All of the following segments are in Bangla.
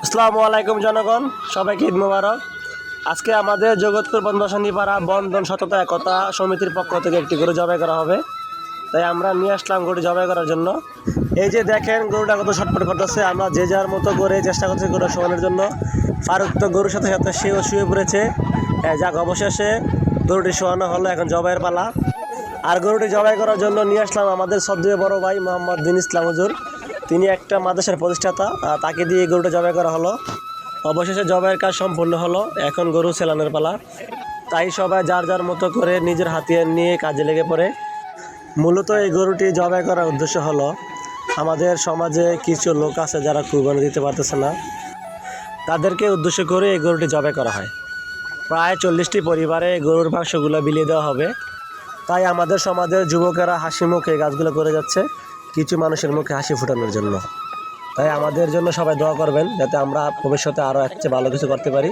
আসসালামু আলাইকুম জনগণ, সবাইকে ঈদ মোবারক। আজকে আমাদের জগৎপুর বন্দশানীপাড়া বন্ধন সততা একতা সমিতির পক্ষ থেকে একটি গরু জবাই করা হবে। তাই আমরা নিয়ে আসলাম গরু জবাই করার জন্য। এই যে দেখেন গরুটা কত ছটফট করতেছে। আমরা যে যার মতো করে চেষ্টা করছি গরুটা শোয়ানোর জন্য। ফারুক তো গরুর সাথে সাথে সেও শুয়ে পড়েছে। যাক, অবশেষে গরুটি শোয়ানো হলো, এখন জবাইয়ের পালা। আর গরুটি জবাই করার জন্য নিয়ে আসলাম আমাদের সদ্দীয় বড় ভাই মোহাম্মদ দিন ইসলাম হুজুর। তিনি একটা মাদ্রাসার প্রতিষ্ঠাতা, তাকে দিয়ে গরুটা জবাই করা হলো। অবশেষে জবাইয়ের কাজ সম্পূর্ণ হলো, এখন গরু সেলানের পালা। তাই সবাই যার যার মতো করে নিজের হাতিয়ার নিয়ে কাজে লেগে পড়ে। মূলত এই গরুটি জবাই করার উদ্দেশ্য হলো, আমাদের সমাজে কিছু লোক আছে যারা কুরবানি দিতে পারতেছে না, তাদেরকে উদ্দেশ্য করে এই গরুটি জবাই করা হয়। প্রায় 40টি পরিবারে গরুর মাংসগুলো বিলিয়ে দেওয়া হবে। তাই আমাদের সমাজের যুবকেরা হাসি মুখে এই কাজগুলো করে যাচ্ছে, কিছু মানুষের মুখে হাসি ফোটানোর জন্য। তাই আমাদের জন্য সবাই দোয়া করবেন, যাতে আমরা ভবিষ্যতে আরও একটা ভালো কিছু করতে পারি।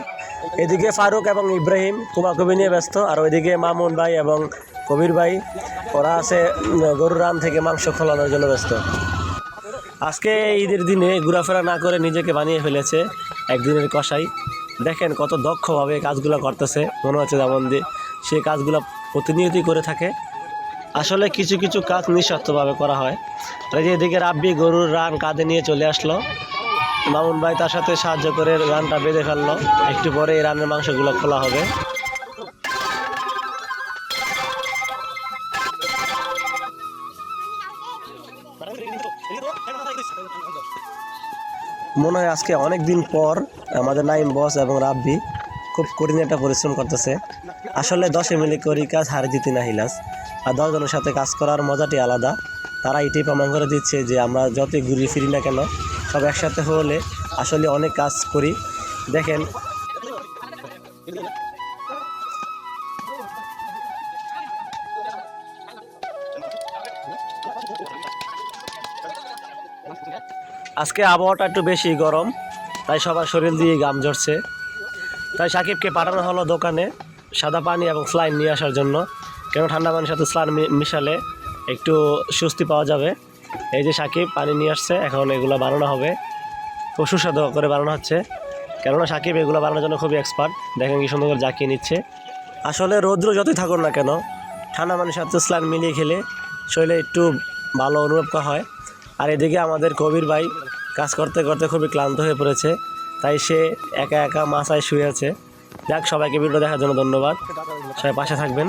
এদিকে ফারুক এবং ইব্রাহিম কুমাকুবি নিয়ে ব্যস্ত, আর ওইদিকে মামুন ভাই এবং কবির ভাই ওরা আছে গরুর রান থেকে মাংস খোলানোর জন্য ব্যস্ত। আজকে ঈদের দিনে ঘোরাফেরা না করে নিজেকে বানিয়ে ফেলেছে একদিনের কসাই। দেখেন কত দক্ষভাবে কাজগুলো করতেছে, মনে হচ্ছে যেমন সে কাজগুলো প্রতিনিয়তই করে থাকে। আসলে কিছু কিছু কাজ নিঃস্বার্থভাবে করা হয়। এই যে এদিকে রাব্বি গরুর রান কাঁধে নিয়ে চলে আসলো, মামুন ভাই তার সাথে সাহায্য করে রানটা বেঁধে ফেললো। একটু পরে এই রানের মাংসগুলো খোলা হবে। মনে হয় আজকে অনেক দিন পর আমাদের নাইম বস এবং রাব্বি খুব কঠিন একটা পরিশ্রম করতেছে। আসলে 10 মিলে করি কাজ, হার জিতি না হিলাস। আর 10 জনের সাথে কাজ করার মজাটি আলাদা। তারা এটাই প্রমাণ করে দিচ্ছে যে আমরা যতই ঘুরি ফিরি না কেন, সব একসাথে হলে আসলে অনেক কাজ করি। দেখেন আজকে আবহাওয়াটা একটু বেশি গরম, তাই সবার শরীর দিয়ে ঘাম ঝরছে। তাই সাকিবকে পাঠানো হলো দোকানে সাদা পানি এবং স্লাইন নিয়ে আসার জন্য, কেন ঠান্ডা পানির সাথে স্লাইন মিশালে একটু স্বস্তি পাওয়া যাবে। এই যে সাকিব পানি নিয়ে আসছে, এখন এগুলো বানানো হবে। খুব সুস্বাদু করে বানানো হচ্ছে, কেননা সাকিব এগুলো বানানোর জন্য খুবই এক্সপার্ট। দেখেন কি সুন্দর করে জাকিয়ে নিচ্ছে। আসলে রৌদ্র যতই থাকুন না কেন, ঠান্ডা পানির সাথে স্লাইন মিলিয়ে খেলে শরীরে একটু ভালো অনুভব করা হয়। আর এদিকে আমাদের কবির ভাই কাজ করতে করতে খুবই ক্লান্ত হয়ে পড়েছে, তাই সে একা একা মাথায় শুয়ে আছে। যাক, সবাইকে ভিডিও দেখার জন্য ধন্যবাদ, সবাই পাশে থাকবেন।